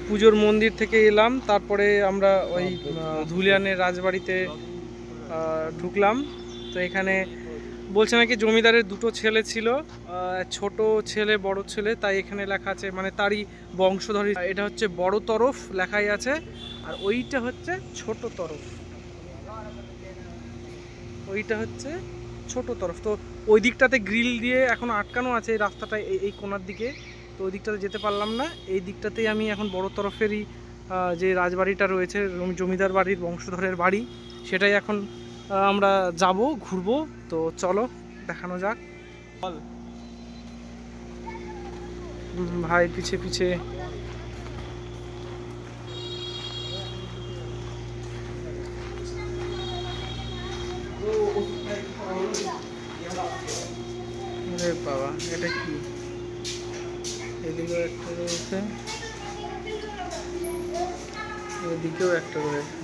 পুজোর মন্দির থেকে এলাম, তারপরে আমরা ওই ধুলিয়ানের রাজবাড়িতে ঢুকলাম। তো এখানে বলছে নাকি জমিদারের দুটো ছেলে ছিল, ছোট ছেলে বড় ছেলে, তাই এখানে লেখা আছে মানে তারই বংশধরী। এটা হচ্ছে বড় তরফ লেখাই আছে, আর ওইটা হচ্ছে ছোট তরফ, ওইটা হচ্ছে ছোট তরফ। তো ওই দিকটাতে গ্রিল দিয়ে এখন আটকানো আছে এই রাস্তাটা, এই কোণার দিকে। তো ওই দিকটাতে যেতে পারলাম না, এই দিকটাতেই আমি এখন বড় তরফেরই যে রাজবাড়িটা রয়েছে, জমিদার বাড়ির বংশধরের বাড়ি, সেটাই এখন আমরা যাব, ঘুরবো। তো চলো দেখানো যাক। ভাই পিছে পিছে। আরে বাবা, এটা কি? এদিকেও একটা রয়েছে, এদিকেও একটা রয়েছে।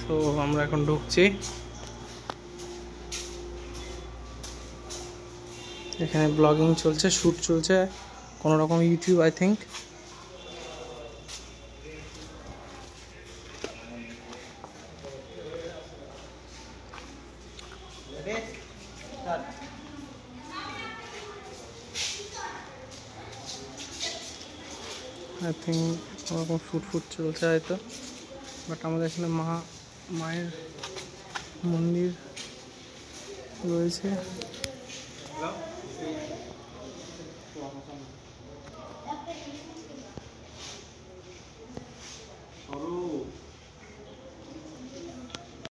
তো আমরা এখন ঢুকছি। এখানে ব্লগিং চলছে, শ্যুট চলছে কোনো রকম, YouTube I think. I think কোনো রকম শ্যুট চলছে হয়তো, বাট আমাদের এখানে মায়ের মন্দির রয়েছে।